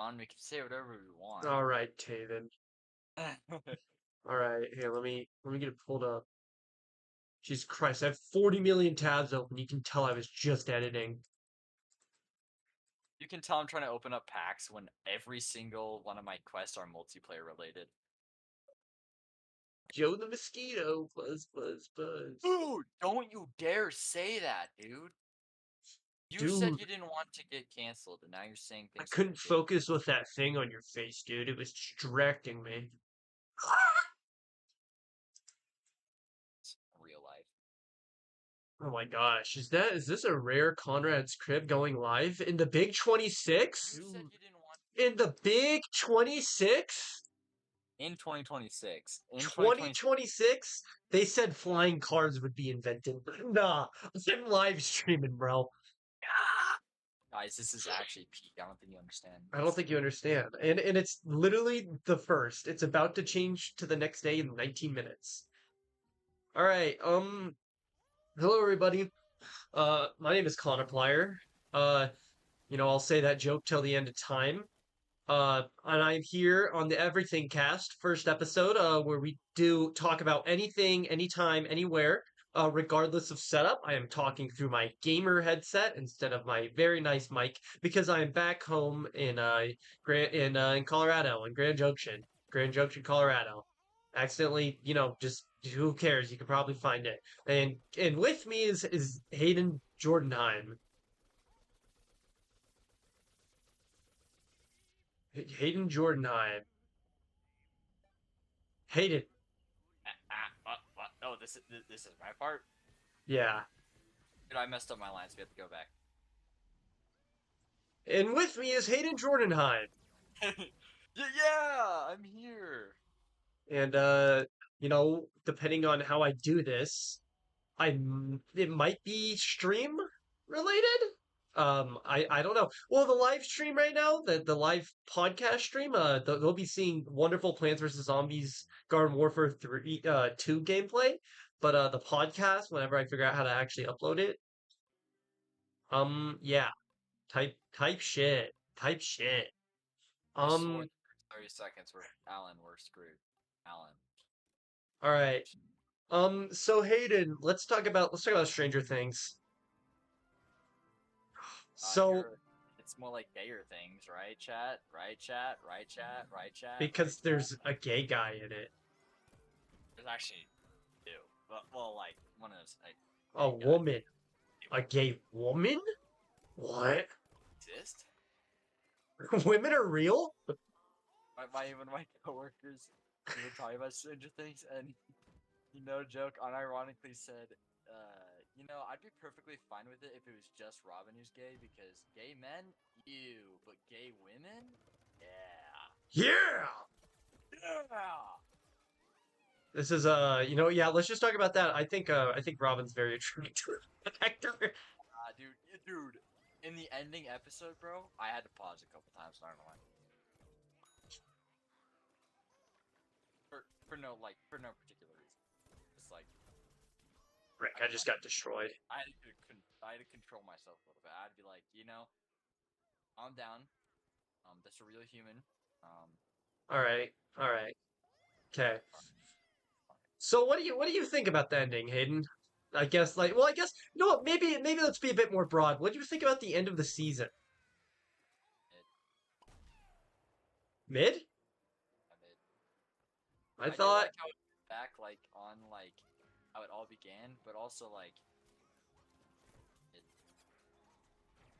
on. We can say whatever we want. All right, Taven. All right, here, let me get it pulled up. Jesus Christ, I have 40 million tabs open. You can tell I was just editing. You can tell I'm trying to open up packs when every single one of my quests are multiplayer related. Joe the Mosquito, buzz, buzz, buzz. Dude, don't you dare say that, dude. You said Dude, you didn't want to get canceled, and now you're saying I things are couldn't ridiculous. focus with that thing on your face, dude. It was distracting me. Real life. Oh my gosh, is this a rare Conrad's Crib going live in the Big 26? You said you didn't want In the Big 26? in 2026. In 2026. 2026? They said flying cars would be invented. Nah, I'm live streaming, bro. Guys, this is actually peak. I don't think you understand. I don't think you understand. And it's literally the first. It's about to change to the next day in 19 minutes. All right. Hello everybody. My name is Connor Plyer. I'll say that joke till the end of time. And I'm here on the Everything Cast, first episode, where we do talk about anything, anytime, anywhere, regardless of setup. I am talking through my gamer headset instead of my very nice mic because I am back home in Colorado, in Grand Junction, Colorado. Accidentally, just who cares? You can probably find it. And with me is Hayden Jordanheim. Hayden Jordanheim. Hayden. What? Oh, this is my part. Yeah. Dude, I messed up my lines. We have to go back. And with me is Hayden Jordanheim. Yeah, I'm here. And depending on how I do this, it might be stream related. I don't know. Well, the live stream right now, the live podcast stream, they'll be seeing wonderful Plants vs Zombies Garden Warfare 2 gameplay. But the podcast, whenever I figure out how to actually upload it, yeah, type shit, type shit. I swore Um, 30 seconds were Alan, we're screwed. Alan. all right. So Hayden, let's talk about Stranger Things. So It's more like gayer things, right, chat? Right, chat? Right, chat? Right, chat? Right, because chat? there's a gay guy in it, There's actually two. Well, like, one of those, like, a gay guys woman, a gay woman. What? exist. Women are real? One of my coworkers, we were talking about Stranger Things, and joke unironically said, I'd be perfectly fine with it if it was just Robin who's gay, because gay men, ew, but gay women, yeah. Yeah. Yeah. This is yeah. Let's just talk about that. I think Robin's very attractive actor. Dude, in the ending episode, bro, I had to pause a couple times. I don't know why. For no particular reason. It's like Rick, I just got destroyed. I had to control myself a little bit. I'd be like, calm down. That's a real human. All right, all right, okay. So what do you think about the ending, Hayden? I guess you know what? Maybe let's be a bit more broad. What do you think about the end of the season? It, Mid? I mean, I I do thought like how it back on how it all began, but also it,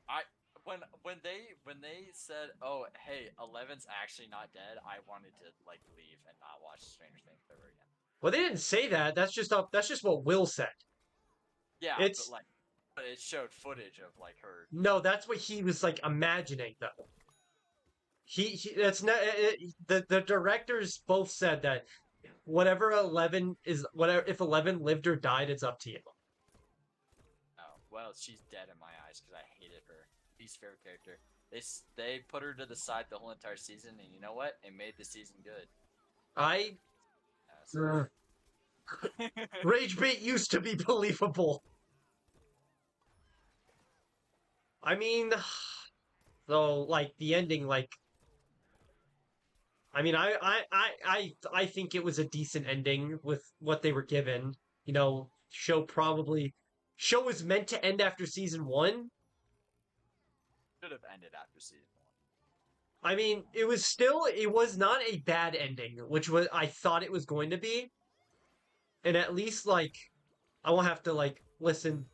I when they said, "Oh, hey, Eleven's actually not dead," I wanted to leave and not watch Stranger Things ever again. well, they didn't say that. That's just what Will said. Yeah, but It's but it showed footage of her. no, that's what he was like imagining though. He that's not the directors both said that whatever 11 is whatever if 11 lived or died, it's up to you. Oh, well, she's dead in my eyes because I hated her. Least favorite character. They put her to the side the whole entire season, and you know what? It made the season good. I So. Rage bait used to be believable. I mean, though, like the ending, like I mean, I think it was a decent ending with what they were given. Show was meant to end after season one. Should have ended after season one. I mean, it was not a bad ending, which was I thought it was going to be. And at least like I won't have to like listen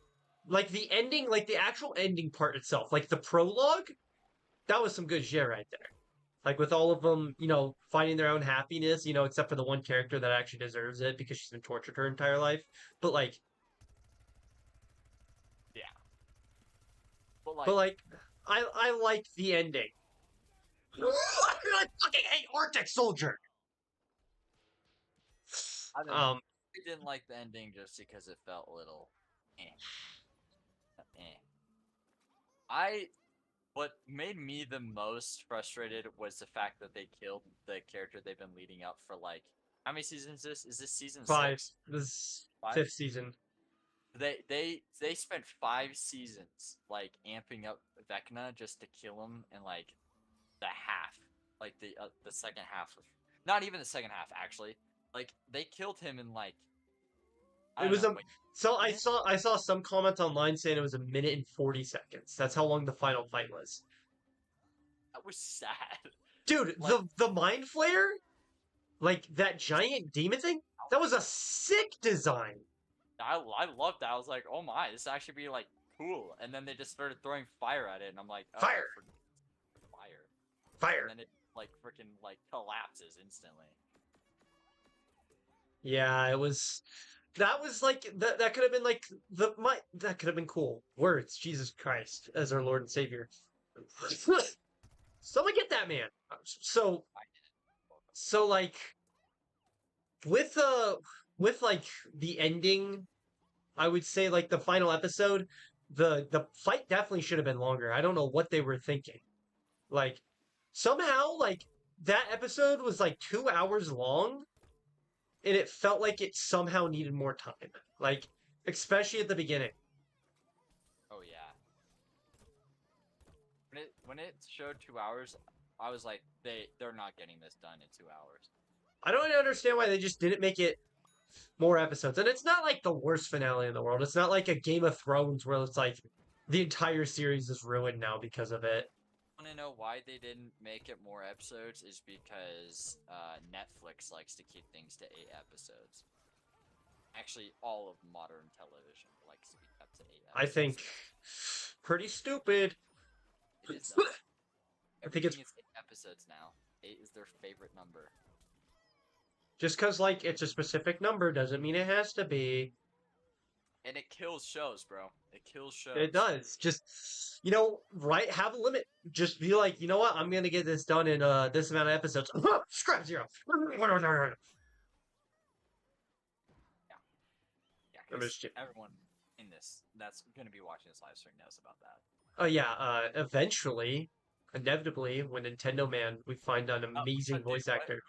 like the ending, like the actual ending part itself, like the prologue, that was some good shit right there. Like with all of them, finding their own happiness, except for the one character that actually deserves it because she's been tortured her entire life. But like, Yeah. but like, I like the ending. I fucking hate Arctic Soldier. I didn't like the ending just because it felt a little what made me the most frustrated was the fact that they killed the character they've been leading up for like how many seasons is this? Is this season 5. 6? This 5? fifth season. They spent 5 seasons like amping up Vecna just to kill him in like the half, like the second half of, not even the second half actually. Like they killed him in like It was so I saw some comments online saying it was 1 minute and 40 seconds. That's how long the final fight was. That was sad. Dude, Like, the mind flare, like that giant demon thing, that was a sick design. I loved that. I was like, oh my, this actually be like cool. And then they just started throwing fire at it, and I'm like, oh, Fire! Fire. And then it like freaking like collapses instantly. Yeah, it was. That was like that could have been like that could have been cool. Words, Jesus Christ, as our Lord and Savior. Someone get that man. So like with like the ending, I would say like the final episode, the fight definitely should have been longer. I don't know what they were thinking. Like somehow like that episode was like 2 hours long and it felt like it somehow needed more time. Like especially at the beginning. Oh yeah. When it showed 2 hours, I was like, they're not getting this done in 2 hours. I don't understand why they just didn't make it more episodes. And it's not like the worst finale in the world. It's not like a Game of Thrones where it's like the entire series is ruined now because of it. Want to know why they didn't make it more episodes is because Netflix likes to keep things to 8 episodes. Actually, all of modern television likes to be kept to 8 episodes. I think pretty stupid. It is, I think it's 8 episodes now. 8 is their favorite number. Just because like it's a specific number doesn't mean it has to be. And it kills shows, bro. It kills shows. It does. Just right? Have a limit. Just be like, you know what? I'm gonna get this done in this amount of episodes. Scrap 0. Yeah, everyone in this that's gonna be watching this live stream knows about that. Oh yeah. Eventually, inevitably, when Nintendo Man, we find an amazing voice actor.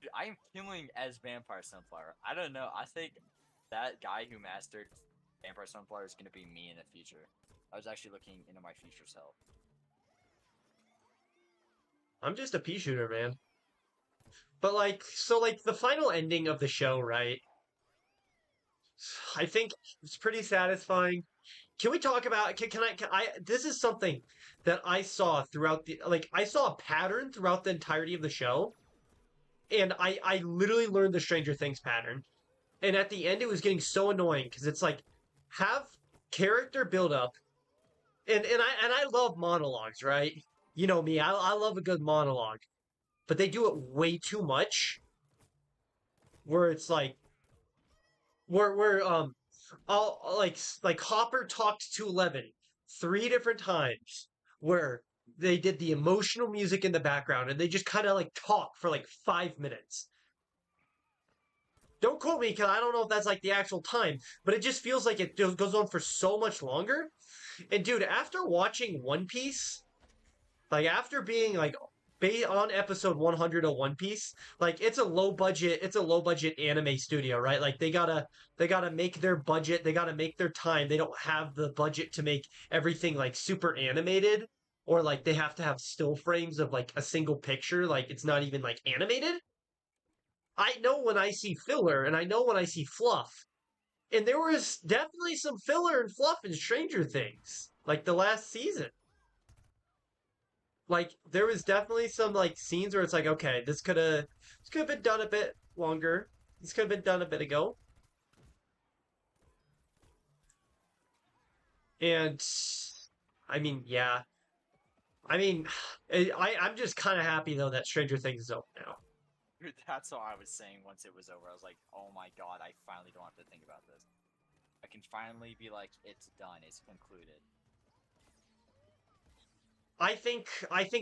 Dude, I am killing as Vampire Sunflower. I don't know. I think that guy who mastered Vampire Sunflower is gonna be me in the future. I was actually looking into my future self. I'm just a pea shooter, man. But like, so like the final ending of the show, right? I think it's pretty satisfying. Can we talk about? Can I? This is something that I saw throughout I saw a pattern throughout the entirety of the show, and I literally learned the Stranger Things pattern. And at the end, it was getting so annoying because it's like have character build up, and I love monologues, right? You know me, I love a good monologue, but they do it way too much. Where it's like, where I'll like Hopper talked to 11 3 different times, where they did the emotional music in the background and they just kind of like talk for like 5 minutes. Don't quote me because I don't know if that's like the actual time, but it just feels like it goes on for so much longer. And dude, after watching One Piece, like after being like on episode 100 of One Piece, like it's a low budget anime studio, right? Like they gotta make their budget, they gotta make their time. They don't have the budget to make everything like super animated or like they have to have still frames of like a single picture, like it's not even like animated. I know when I see filler and I know when I see fluff. And there was definitely some filler and fluff in Stranger Things, like the last season. Like there was definitely some like scenes where it's like, okay, this could have been done a bit longer. This could have been done a bit ago. And I mean, yeah. I mean, I'm just kind of happy though that Stranger Things is over now. Dude, that's what I was saying once it was over. I was like, oh my god, I finally don't have to think about this. I can finally be like, it's done, it's concluded. I think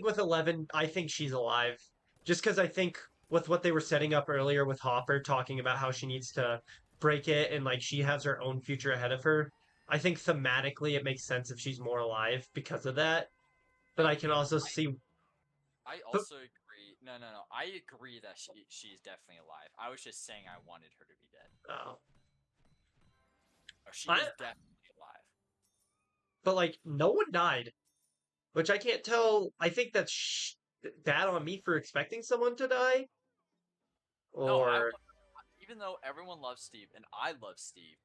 with 11, I think she's alive. Just because I think with what they were setting up earlier with Hopper talking about how she needs to break it and like she has her own future ahead of her. I think thematically it makes sense if she's more alive because of that. But I can Okay, also see. I But also agree. No, no, no. I agree that she's definitely alive. I was just saying I wanted her to be dead. oh, Oh, she I is definitely alive. but like no one died, which I can't tell. I think that's bad on me for expecting someone to die. No, Or even though everyone loves Steve and I love Steve,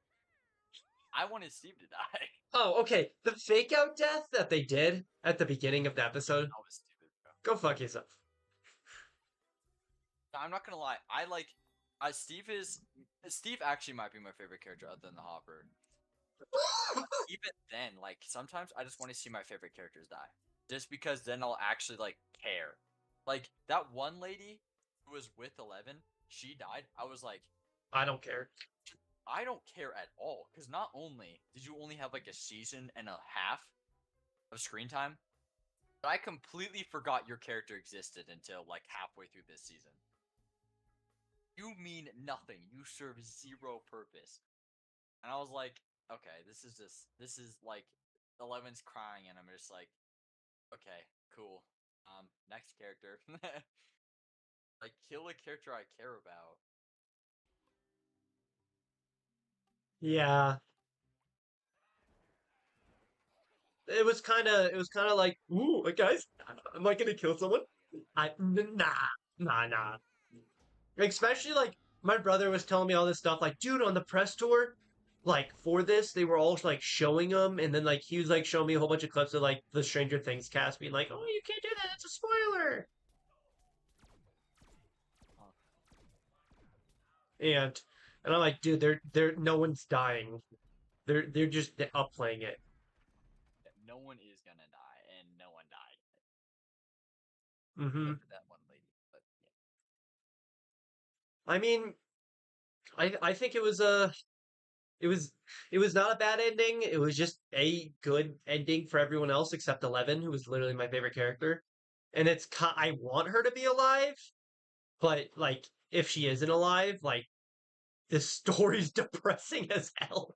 I wanted Steve to die. oh, okay, the fake out death that they did at the beginning of the episode. That was stupid, bro. Go fuck yourself. I'm not gonna lie. I like. Steve actually might be my favorite character other than the Hopper. Even then, like sometimes I just want to see my favorite characters die, just because then I'll actually like care. Like that one lady who was with 11, she died. I was like, I don't care. I don't care at all, because not only did you only have like a season and a half of screen time, but I completely forgot your character existed until like halfway through this season. You mean nothing. You serve zero purpose. And I was like, okay, this is like 11's crying, and I'm just like, okay, cool. Next character. Like, kill a character I care about. Yeah, it was kind of like, ooh, guys, am I gonna kill someone? Nah. Especially like my brother was telling me all this stuff, like, dude, on the press tour, like for this, they were all like showing them, and then like he was like showing me a whole bunch of clips of like the Stranger Things cast being like, oh, you can't do that, it's a spoiler. Huh. And and I'm like, dude, they're no one's dying. They're just upplaying it. Yeah, no one is gonna die, and no one died. Hmm. Except for that one lady. But yeah. I mean, I think it was it was not a bad ending. It was just a good ending for everyone else except 11, who was literally my favorite character. And I want her to be alive, but like if she isn't alive, like this story's depressing as hell.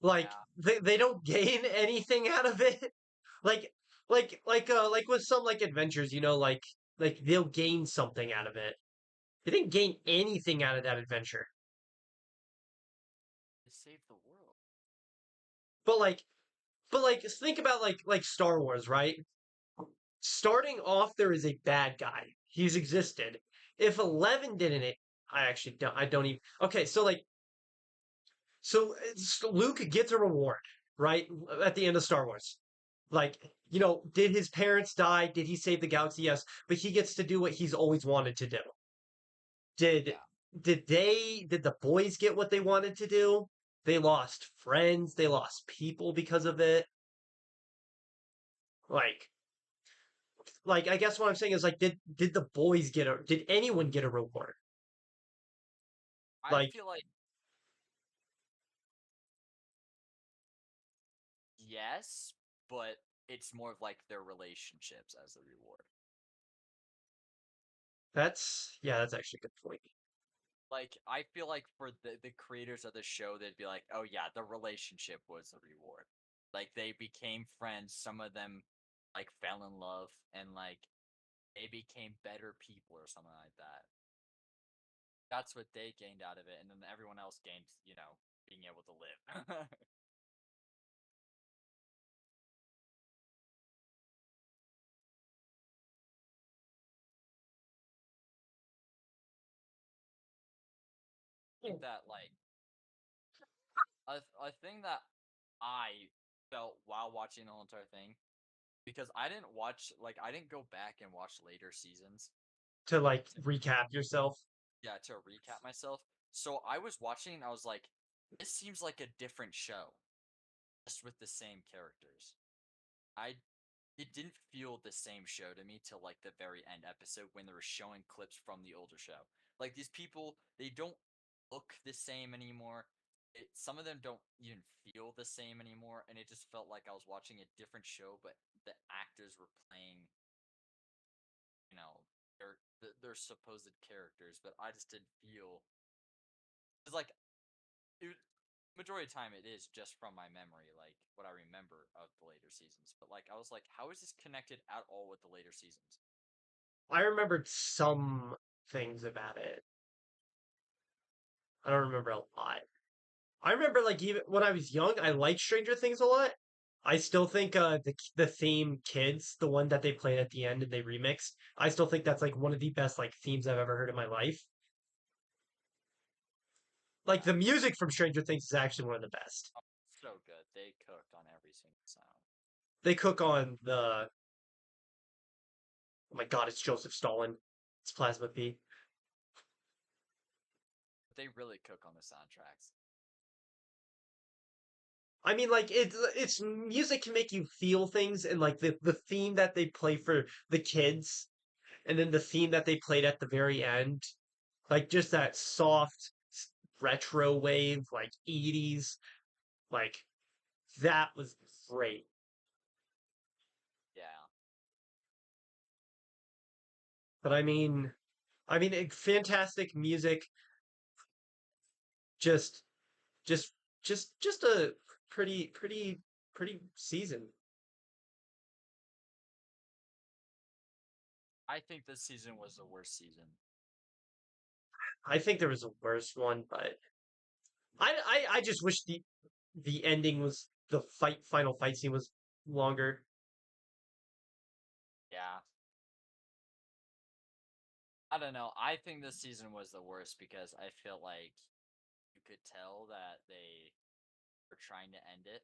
Like Yeah. they don't gain anything out of it. Like like with some like adventures, like they'll gain something out of it. They didn't gain anything out of that adventure. To save the world. But like think about like Star Wars, right? Starting off, there is a bad guy. He's existed. If 11 didn't it, I don't even. Okay, so like Luke gets a reward, right? At the end of Star Wars. Like, did his parents die? Did he save the galaxy? Yes, but he gets to do what he's always wanted to do. Did Yeah. did the boys get what they wanted to do? They lost friends, they lost people because of it. Like I guess what I'm saying is like did the boys did anyone get a reward? I Like feel like yes, but it's more of like their relationships as the reward. that's actually a good point. Like I feel like for the creators of the show, they'd be like, "Oh yeah, the relationship was the reward." Like they became friends. Some of them like fell in love, and like they became better people or something like that. That's what they gained out of it, and then everyone else gained, being able to live. think that like a thing that I felt while watching the whole entire thing because I didn't go back and watch later seasons To like to recap yourself. yeah, to recap myself. So I was watching and I was like, this seems like a different show, just with the same characters. I it didn't feel the same show to me till like the very end episode when they were showing clips from the older show. Like these people, they don't look the same anymore. Some of them don't even feel the same anymore, and it just felt like I was watching a different show, but the actors were playing, you know, their supposed characters, but I just didn't feel it's like it, majority of the time it is just from my memory, like what I remember of the later seasons. But like I was like, how is this connected at all with the later seasons? I remembered some things about it. I don't remember a lot. I remember like even when I was young, I liked Stranger Things a lot. I still think the theme Kids, the one that they played at the end and they remixed, I still think that's like one of the best like themes I've ever heard in my life. Like Yeah, the music from Stranger Things is actually one of the best. oh, so good. They cooked on every single sound. They cook on the oh my god, it's Joseph Stalin. It's Plasma P. But they really cook on the soundtracks. I mean, like it's music can make you feel things, and like the theme that they play for the kids, and then the theme that they played at the very end, like just that soft retro wave, like 80s, like that was great. Yeah, But fantastic music, just, just, just a pretty season. I think this season was the worst season. I think there was a worse one, but I just wish the ending was the final fight scene was longer. Yeah, I don't know. I think this season was the worst because I feel like you could tell that they were trying to end it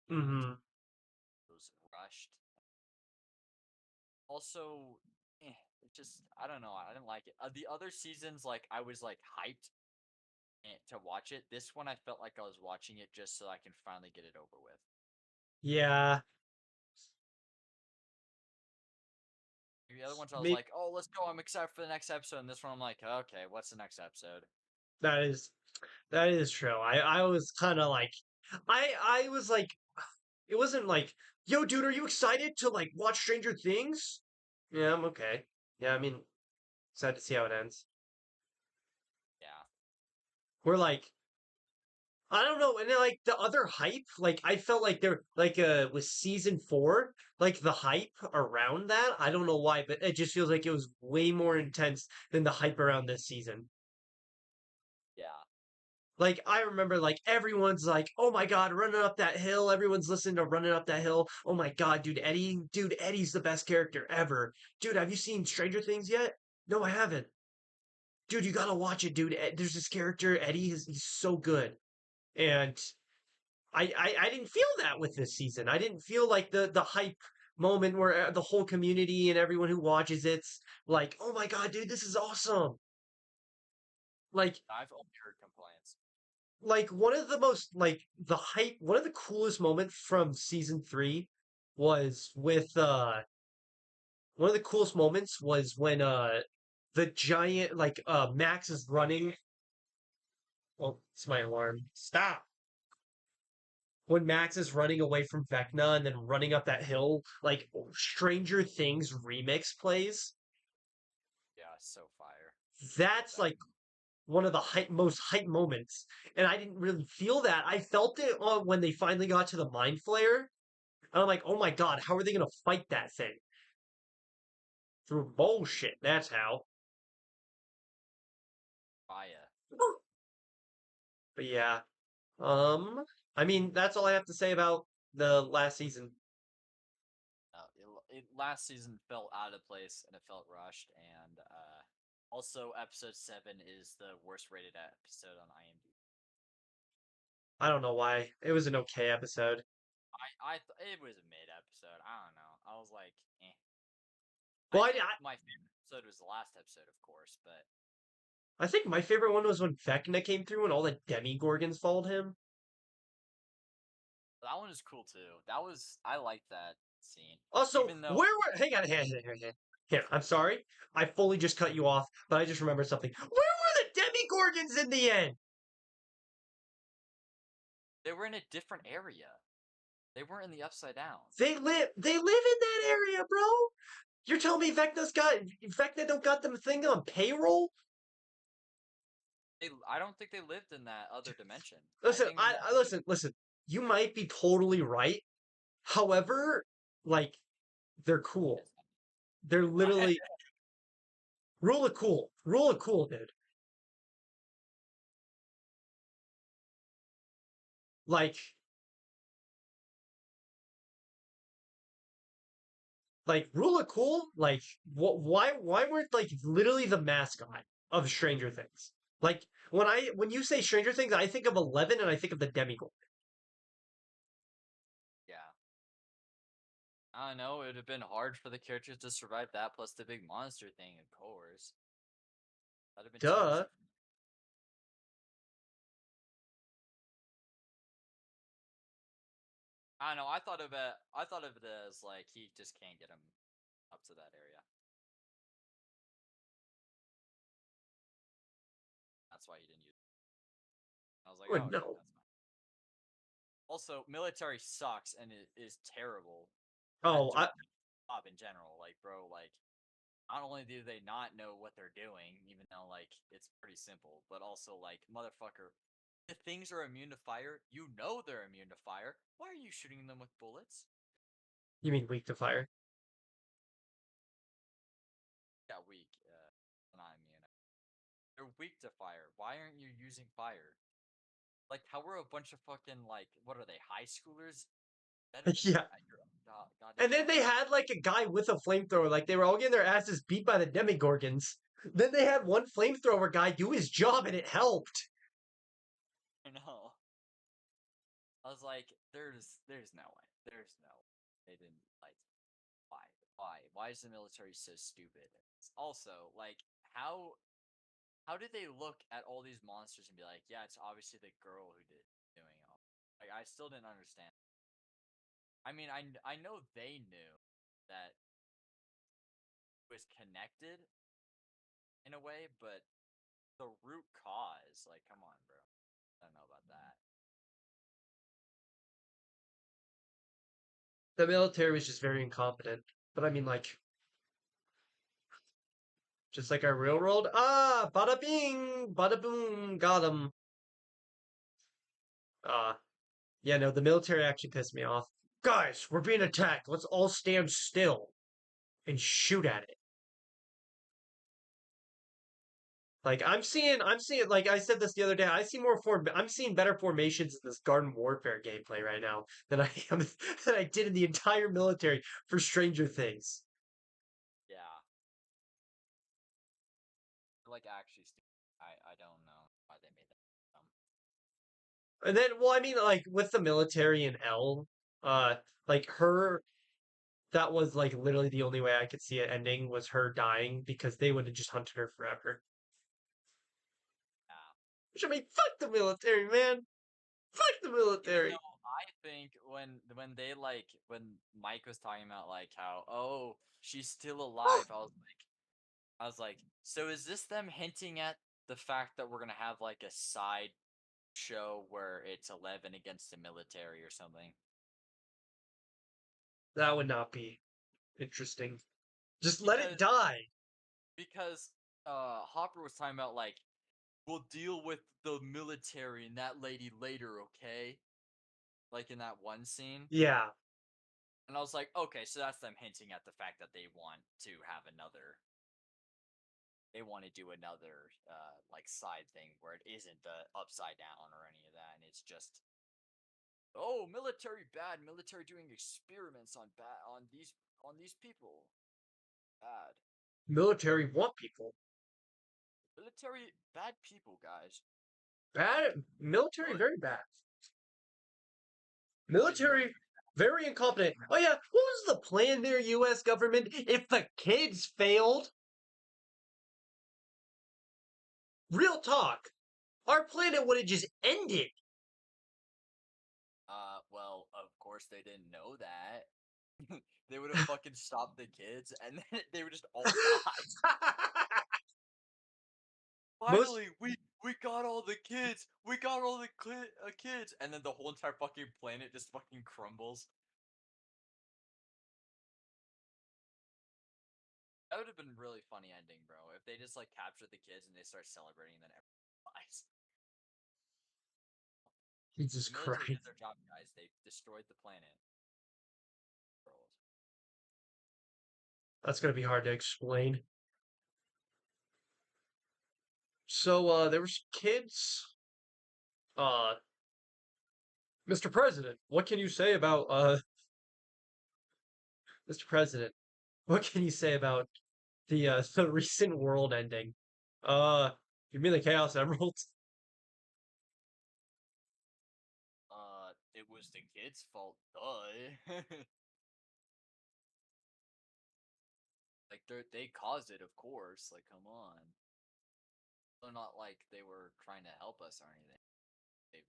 and Hmm. it was rushed. Also, it just I don't know. I didn't like it. The other seasons, like I was like hyped to watch it. This one, I felt like I was watching it just so I can finally get it over with. Yeah, The other ones, I was maybe like, "Oh, let's go! I'm excited for the next episode." And this one, I'm like, "Okay, what's the next episode?" that is that is true. I was kind of like I was like it wasn't like, yo, dude, are you excited to like watch Stranger Things? Yeah, I'm okay. Yeah, I mean, excited to see how it ends. Yeah, We're like, I don't know, and then like the other hype, like I felt like there, like with season four, like the hype around that, I don't know why, but it just feels like it was way more intense than the hype around this season. yeah, Like I remember like everyone's like, "Oh my God, running up that hill." Everyone's listening to Running Up That Hill. Oh my God, dude, Eddie's the best character ever. Dude, have you seen Stranger Things yet? No, I haven't. Dude, you gotta watch it, dude. There's this character, Eddie, he's so good. And I didn't feel that with this season. I didn't feel like the hype moment where the whole community and everyone who watches it's like, "Oh my God, dude, this is awesome." Like I've only heard complaints. one of the most like the hype one of the coolest moments from season three was with one of the coolest moments was when the giant Max is running. Oh, it's my alarm. Stop. When Max is running away from Vecna and then running up that hill, like Stranger Things remix plays. Yeah, so fire. Love That's that. like one of the most hype moments. And I didn't really feel that. I felt it when they finally got to the Mind Flayer. And I'm like, oh my god, how are they gonna fight that thing? Through bullshit, that's how. Fire. But yeah. Um I mean that's all I have to say about the last season. Last season felt out of place and it felt rushed, and Also, episode 7 is the worst rated episode on IMDb. I don't know why. It was an okay episode. It was a mid episode. I don't know. I was like, eh. Well, I think my favorite episode was the last episode, of course, but I think my favorite one was when Vecna came through and all the Demigorgons followed him. that one is cool too. I liked that scene. Also, Even though where were? Hang on, here. I'm sorry. I fully just cut you off, but I just remembered something. Where were the Demigorgons in the end? they were in a different area. They weren't in the Upside Down. They live in that area, bro. You're telling me Vecna don't got them thing on payroll? I don't think they lived in that other dimension. Listen, listen. You might be totally right. However, like, they're cool. They're literally rule of cool, dude. Like, rule of cool. Like, why weren't like literally the mascot of Stranger Things? Like, when you say Stranger Things, I think of 11 and I think of the Demigorgon. Yeah. I don't know. It would have been hard for the characters to survive that, plus the big monster thing, of course. That'd have been too Duh. easy. I don't know. I thought of it as like he just can't get him up to that area. That's why he didn't use it. I was like, Well, oh, okay, no. that's fine. Also, military sucks and it is terrible at Oh, doing the job in general. Like, bro, like not only do they not know what they're doing, even though like it's pretty simple, but also like motherfucker, if things are immune to fire, you know they're immune to fire. Why are you shooting them with bullets? you mean weak to fire? Yeah, weak. Not immune. They're weak to fire. Why aren't you using fire? Like, how are a bunch of fucking like what are they, high schoolers? Better than you Yeah. at your goddamn And then job? they had like a guy with a flamethrower. Like they were all getting their asses beat by the Demigorgons. Then they had one flamethrower guy do his job and it helped. I know. I was like, there's no way. There's no way. They didn't like why? Why is the military so stupid? It's also like how did they look at all these monsters and be like, yeah, it's obviously the girl who did doing all. Like I still didn't understand. I mean, I know they knew that it was connected in a way, but the root cause, like, come on, bro. I don't know about that. The military was just very incompetent. But I mean, like, just like our railroad. Ah, bada bing, bada boom, got him. Yeah, no, the military actually pissed me off. Guys, we're being attacked. Let's all stand still and shoot at it. Like I'm seeing. Like I said this the other day. I'm seeing better formations in this Garden Warfare gameplay right now than I am than I did in the entire military for Stranger Things. Yeah. Like actually I don't know why they made that dumb. And then, well, I mean, like with the military and L, uh, like her, that was like literally the only way I could see it ending was her dying because they would have just hunted her forever. Yeah. Which I mean, fuck the military, man. Fuck the Even military. though I think when they like when Mike was talking about like how, oh, she's still alive, I was like, so is this them hinting at the fact that we're gonna have like a side show where it's 11 against the military or something? That would not be interesting. Just let it Because die. because Hopper was talking about like we'll deal with the military and that lady later, okay? Like in that one scene. Yeah. And I was like, okay, so that's them hinting at the fact that they want to do another like side thing where it isn't the upside down or any of that, and it's just oh, military doing experiments on these people, bad. Military want people. Military, bad people, guys. Bad military, Good. very bad. Really, Military, very incompetent. Oh yeah, what was the plan there, U.S. government? If the kids failed, real talk, our planet would have just ended. Well, of course they didn't know that. They would have fucking stopped the kids, and then they would just all die. Most Finally, we got all the kids. We got all the kids, and then the whole entire fucking planet just fucking crumbles. That would have been really funny ending, bro. If they just like captured the kids and they start celebrating, and then everyone dies. Jesus The military did Christ, their job, guys. They destroyed the planet. that's gonna be hard to explain. So there was kids. Uh, Mr. President, what can you say about Mr. President? What can you say about the recent world ending? Uh, you mean the Chaos Emeralds? It was the kids' fault, duh. Like they caused it, of course. Like, come on. They're not like they were trying to help us or anything. They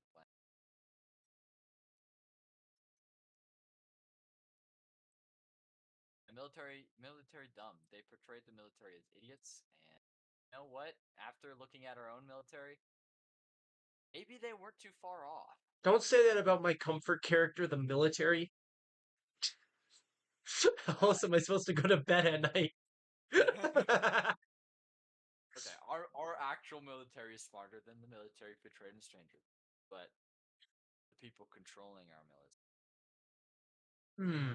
The military dumb. They portrayed the military as idiots, and you know what? After looking at our own military, maybe they weren't too far off. Don't say that about my comfort character, the military. How else am I supposed to go to bed at night? Okay, our actual military is smarter than the military portrayed in Stranger, but the people controlling our military. Hmm.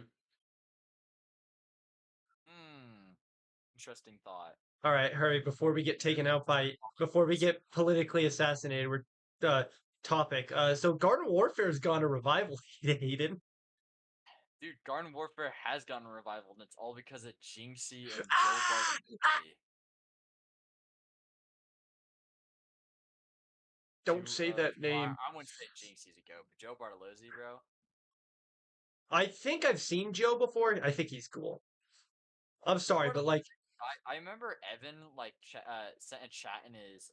Hmm. Interesting thought. All right, hurry before we get taken out by before we get politically assassinated. We're topic. So Garden Warfare's gone to revival, Hayden. Dude, Garden Warfare has gotten a revival, and it's all because of Jinxie and Joe Bartolozzi. Don't say that Well, name. I wouldn't say Jinxie's a goat, but Joe Bartolozzi, bro. I think I've seen Joe before. I think he's cool. I'm Joe sorry, but like, Bartolozzi, I remember Evan like sent a chat in his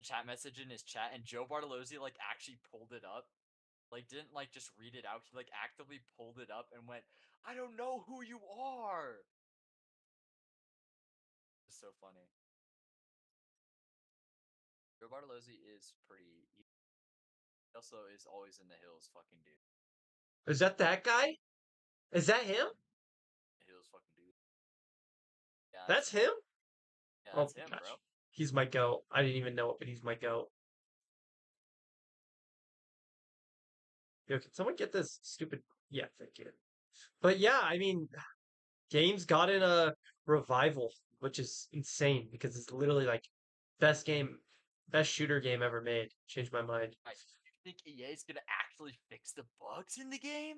chat message in his chat, and Joe Bartolozzi like actually pulled it up, like didn't like just read it out. He like actively pulled it up and went, "I don't know who you are." It's so funny. Joe Bartolozzi is pretty. He also is always in the hills, fucking dude. is that guy? Is that him? The hills, fucking dude. Yeah, that's That's him. him? Yeah, Oh that's him, my bro. gosh, he's my goat. I didn't even know it, but he's my goat. Yo, can someone get this stupid? Yeah, thank you. But yeah, I mean, games got in a revival, which is insane because it's literally like best game, best shooter game ever made. Changed my mind. I you think EA is gonna actually fix the bugs in the game?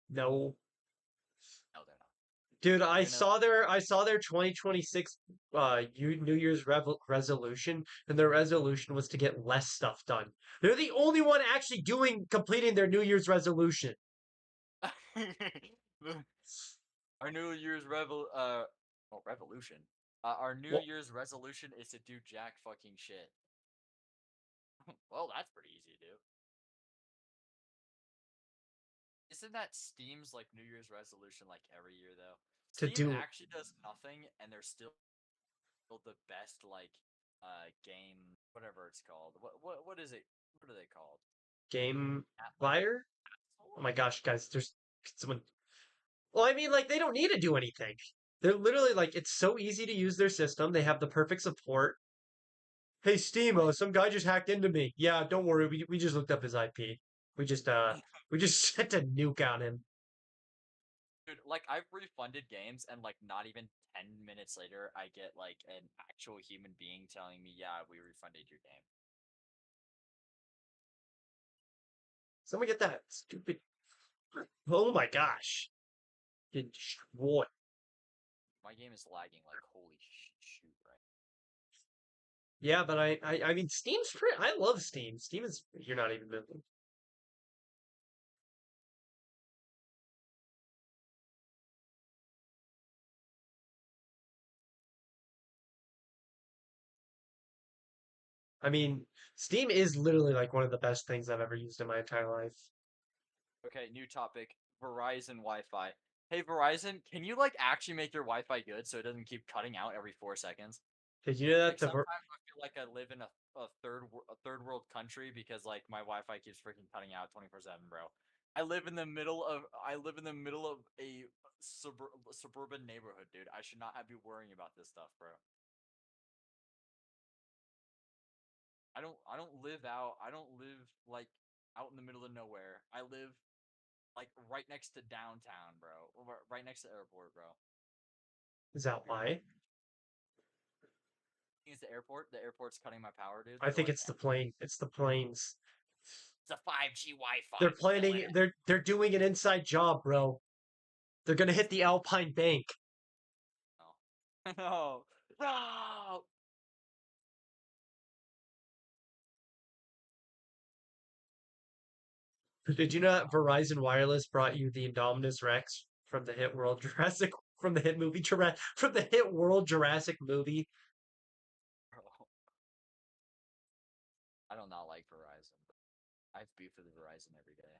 No, No, they're not. dude, They're gonna. I saw their 2026 New Year's resolution, and their resolution was to get less stuff done. They're the only one actually completing their New Year's resolution. Our New Year's revolution. Our New Well, Year's resolution is to do jack fucking shit. Well, that's pretty easy to do. Isn't that Steam's like New Year's resolution like every year though? to Steam do actually does nothing, and they're still the best like game, whatever it's called. What is it? What are they called? game Like fire. Oh Apple? my gosh, guys, there's someone. Well, I mean, like they don't need to do anything. They're literally like it's so easy to use their system. They have the perfect support. Hey, Steamo, Like, some guy just hacked into me. Yeah, don't worry. We just looked up his IP. We just we just sent a nuke on him. dude, like I've refunded games, and like not even 10 minutes later, I get like an actual human being telling me, "Yeah, we refunded your game." Someone get that stupid. Oh my gosh, get destroyed. My game is lagging like holy shoot, right? Yeah, but I mean, Steam's pretty. I love Steam. Steam is. You're not even moving. I mean, Steam is literally like one of the best things I've ever used in my entire life. Okay, new topic. Verizon Wi-Fi. Hey Verizon, can you like actually make your Wi-Fi good so it doesn't keep cutting out every 4 seconds? Did you know that Like sometimes I feel like I live in a third world country because like my Wi-Fi keeps freaking cutting out 24/7, bro. I live in the middle of a suburban neighborhood, dude. I should not have be worrying about this stuff, bro. I don't live like out in the middle of nowhere. I live like right next to downtown, bro. Right next to the airport, bro. is that why? It's the airport. The airport's cutting my power, dude, I for think like it's the plane. It's the planes. it's a 5G Wi-Fi. They're Kill it. planning. They're doing an inside job, bro. They're gonna hit the Alpine Bank. No. No. No. Did you know that Verizon Wireless brought you the Indominus Rex from the hit World Jurassic from the hit movie Jurassic from the hit World Jurassic movie? Bro. I do not like Verizon. I have beef with Verizon every day.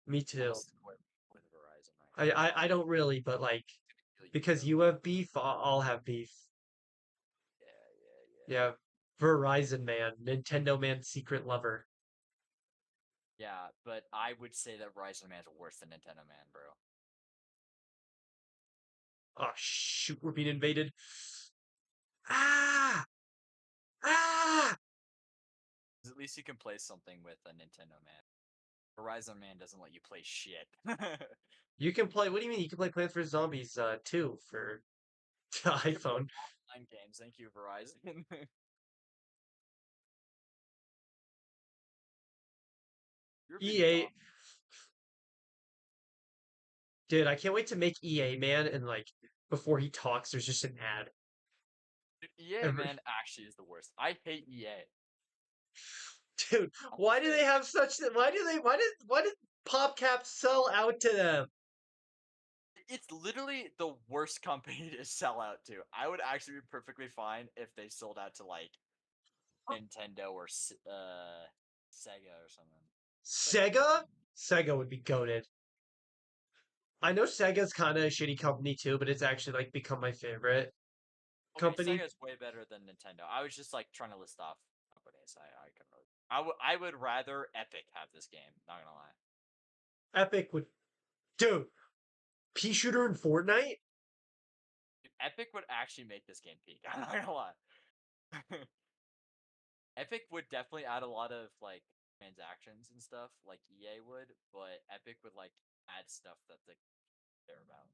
Me I'm too. a square with Verizon right now. I don't really, but like Kill you, because bro. you have beef, I'll have beef. Yeah, yeah, yeah. Yeah, Verizon man, Nintendo man, secret lover. Yeah, but I would say that Verizon Man is worse than Nintendo Man, bro. Oh shoot, we're being invaded. Ah! Ah! 'Cause at least you can play something with a Nintendo Man. Verizon Man doesn't let you play shit. You can play. What do you mean? You can play Plants vs Zombies 2 for the I can play iPhone. online games. Thank you, Verizon. You're being EA, dumb. dude, I can't wait to make EA man and like before he talks, there's just an ad. Dude, EA, Every man, actually is the worst. I hate EA. dude, I'm gonna why do say they it. have such? Why did PopCap sell out to them? It's literally the worst company to sell out to. I would actually be perfectly fine if they sold out to like Nintendo or Sega or something. But Sega? Sega would be goaded. I know Sega's kind of a shitty company too, but it's actually like become my favorite okay, company. Sega's way better than Nintendo. I was just like trying to list off companies. I could really. I would rather Epic have this game. Not gonna lie. Epic would, dude, pea shooter in Fortnite. Dude, Epic would actually make this game peak. I'm not gonna lie. Epic would definitely add a lot of like transactions and stuff like EA would, but Epic would like add stuff that they care about.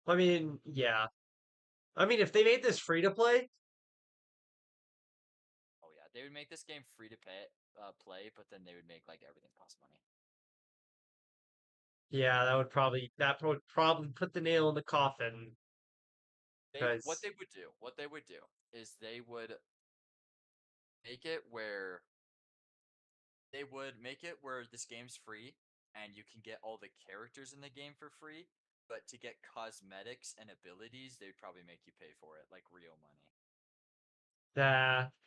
I mean, yeah. I mean, if they made this free to play, Oh yeah, they would make this game free to play, but then they would make like everything cost money. yeah, that would probably put the nail in the coffin. What Because they would do is they would make it where this game's free and you can get all the characters in the game for free, but to get cosmetics and abilities, they'd probably make you pay for it like real money.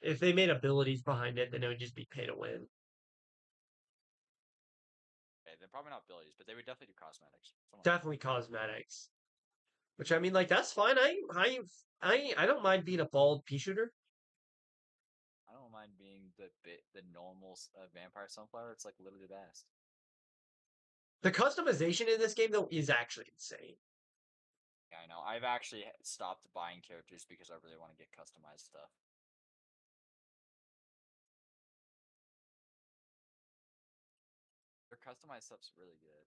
if they made abilities behind it, then it would just be pay to win. Okay, then probably not abilities, but they would definitely do cosmetics. Something like that. Definitely cosmetics. Which I mean, like that's fine. I don't mind being a bald pea shooter. I don't mind being the normal vampire sunflower. It's like literally the best. The customization in this game though is actually insane. Yeah, I know. I've actually stopped buying characters because I really want to get customized stuff. Their customized stuff's really good.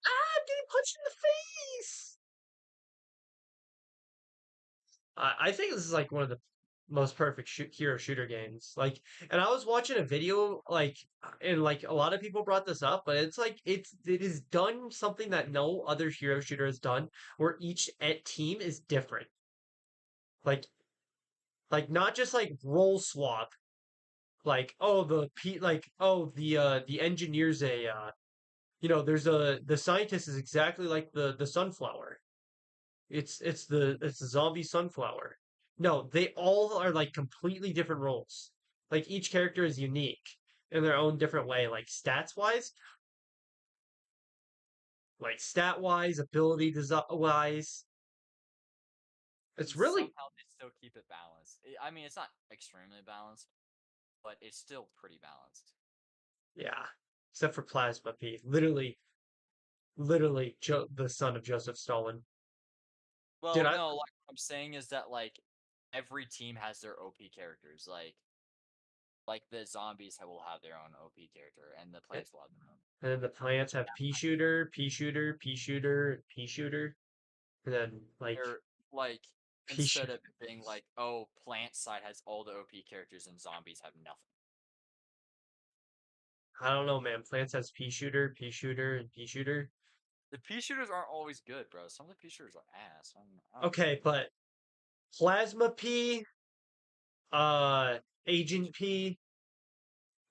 Ah, I'm getting punched in the face. I think this is like one of the most perfect hero shooter games. Like, and I was watching a video like, and like a lot of people brought this up, but it's like it is done something that no other hero shooter has done, where each team is different. Like not just like role swap. Like oh the engineer's a there's the scientist is exactly like the sunflower. It's the zombie sunflower. No, they all are like completely different roles. Like each character is unique in their own different way, like stat wise, ability wise. It's And really somehow they still keep it balanced. I mean, it's not extremely balanced, but it's still pretty balanced. yeah. Except for Plasma P. Literally the son of Joseph Stalin. Dude, Well, I no, like what I'm saying is that like every team has their OP characters. Like the zombies will have their own OP character, and the plants will have their own. and then the plants have pea shooter, pea shooter, pea shooter, pea shooter, and then like They're like pea instead shooter. of it being like, oh, plant side has all the OP characters and zombies have nothing. I don't know, man. Plants has pea shooter, and pea shooter. The pea shooters aren't always good, bro. Some of the pea shooters are ass. I don't Okay, but Plasma P, uh, Agent P,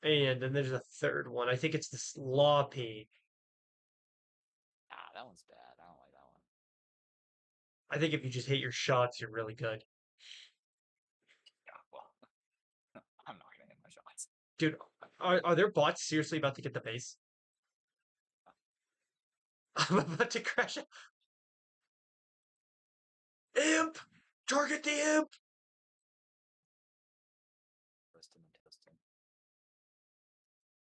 and then there's a third one. I think it's the Slaw P. Nah, that one's bad. I don't like that one. I think if you just hit your shots, you're really good. Yeah, well, I'm not gonna hit my shots. Dude, are there bots seriously about to get the base? I'm about to crash it. Imp! Target the imp! Toast him and toast him.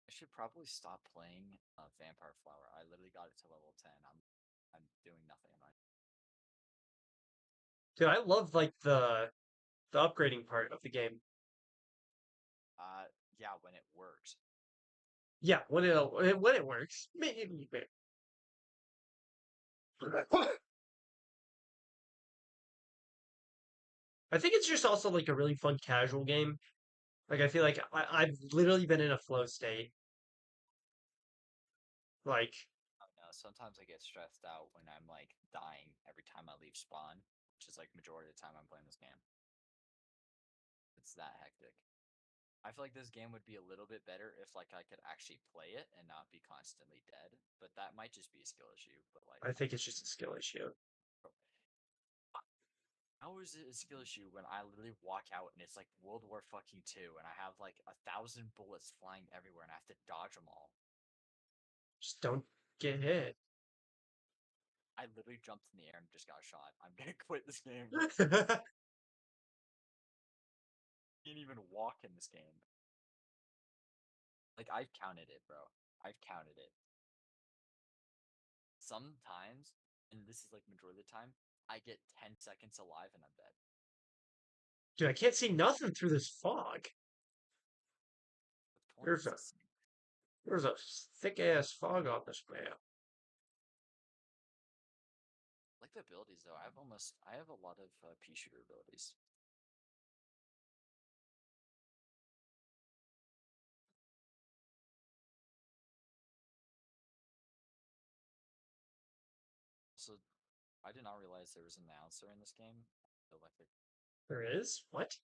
I should probably stop playing Vampire Flower. I literally got it to level 10. I'm doing nothing in my. Dude, I love like the upgrading part of the game. Yeah, when it works. Yeah, when it works. Maybe. I think it's just also like a really fun casual game. Like I feel like I've literally been in a flow state. Like, I don't know. Sometimes I get stressed out when I'm like dying every time I leave spawn, which is like majority of the time I'm playing this game. It's that hectic. I feel like this game would be a little bit better if like I could actually play it and not be constantly dead. But that might just be a skill issue. But like, I think it's just a skill issue. how is it a skill issue when I literally walk out and it's like World War fucking two and I have like 1,000 bullets flying everywhere and I have to dodge them all? Just don't get hit. I literally jumped in the air and just got shot. I'm gonna quit this game, bro. Can't even walk in this game. Like I've counted it, bro. I've counted it. Sometimes, and this is like majority of the time, I get 10 seconds alive and I'm dead. Dude, I can't see nothing through this fog. The point There's is a to see. there's a thick ass fog on this map. Like the abilities though, I have a lot of pea shooter abilities. So I did not realize there was an announcer in this game. So like There is? What?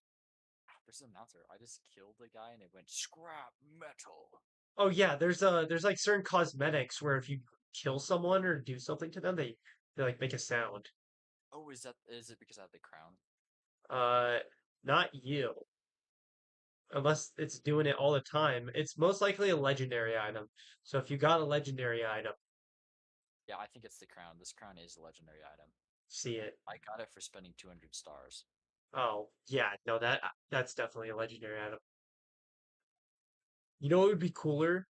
there's an announcer. I just killed the guy and it went scrap metal. Oh yeah, there's like certain cosmetics where if you kill someone or do something to them, they like make a sound. Oh, is it because I have the crown? Uh, not you. Unless it's doing it all the time. It's most likely a legendary item. So if you got a legendary item, Yeah, I think it's the crown. This crown is a legendary item. see it. I got it for spending 200 stars. Oh, yeah, no, that's definitely a legendary item. You know what would be cooler?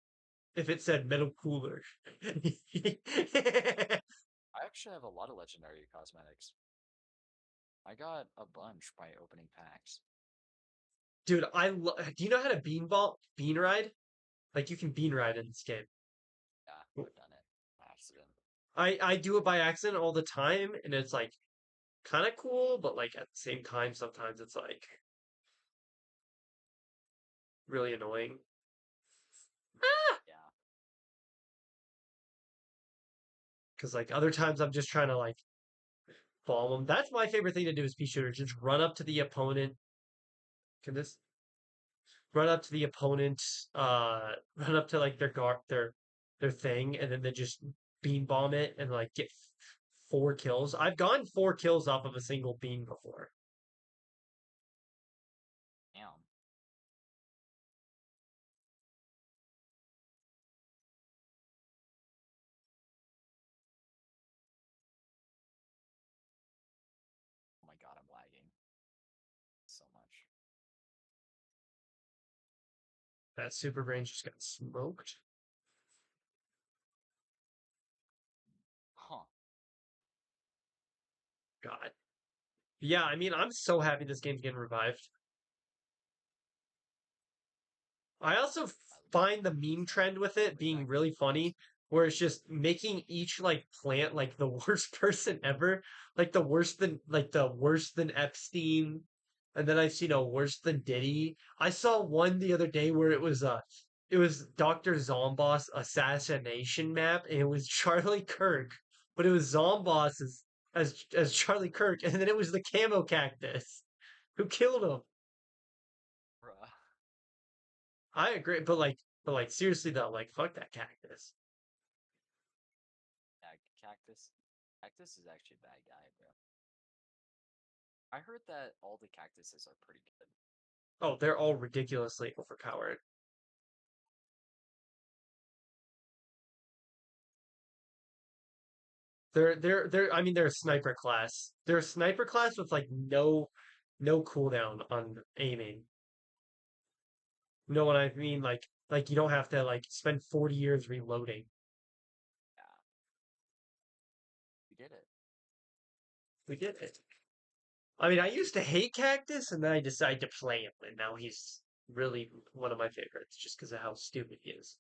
If it said metal cooler. I actually have a lot of legendary cosmetics. I got a bunch by opening packs. Dude, do you know how to bean ride? Like you can bean ride in this game. Yeah, I've done it. By accident. I do it by accident all the time, and it's like kind of cool, but like at the same time, sometimes it's like really annoying. Yeah. Because like other times I'm just trying to bomb them. That's my favorite thing to do as pea shooter. Just run up to the opponent. Can this run up to the opponent? Run up to like their guard, their thing, and then they just beam bomb it and like get 4 kills. I've gotten 4 kills off of a single beam before. Damn. Oh my god, I'm lagging so much. That super brain just got smoked. Huh. God. Yeah, I mean, I'm so happy this game's getting revived. I also find the meme trend with it being really funny, where it's just making each like plant like the worst person ever, like the worse than Epstein, and then I've seen a worse than Diddy. I saw one the other day where it was Dr. Zomboss assassination map, and it was Charlie Kirk, but it was Zomboss as Charlie Kirk, and then it was the camo cactus who killed him. Bruh. I agree, but like seriously though, like fuck that cactus. Yeah, Cactus. Cactus is actually a bad guy, bro. I heard that all the cactuses are pretty good. Oh, they're all ridiculously overpowered. They're I mean they're a sniper class. They're a sniper class with like no cooldown on aiming. You know what I mean? Like you don't have to like spend 40 years reloading. Yeah, we did it. We did it. I mean, I used to hate Cactus and then I decided to play him and now he's really one of my favorites just because of how stupid he is.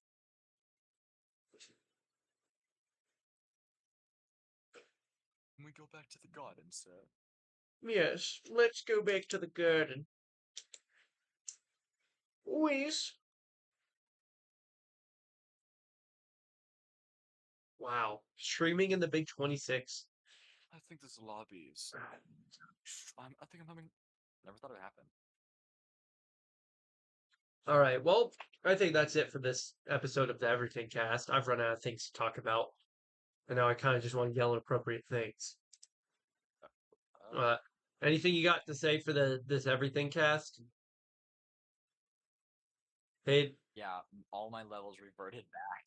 Can we go back to the garden, sir? Yes, let's go back to the garden. Whiz. Wow. Streaming in the Big 26. I think this lobby is. I think I'm having. Never thought it would happen. All right. Well, I think that's it for this episode of the Everything Cast. I've run out of things to talk about, and now I kind of just want to yell appropriate things. Uh, Uh, anything you got to say for the this Everything Cast? Hey, yeah, all my levels reverted back.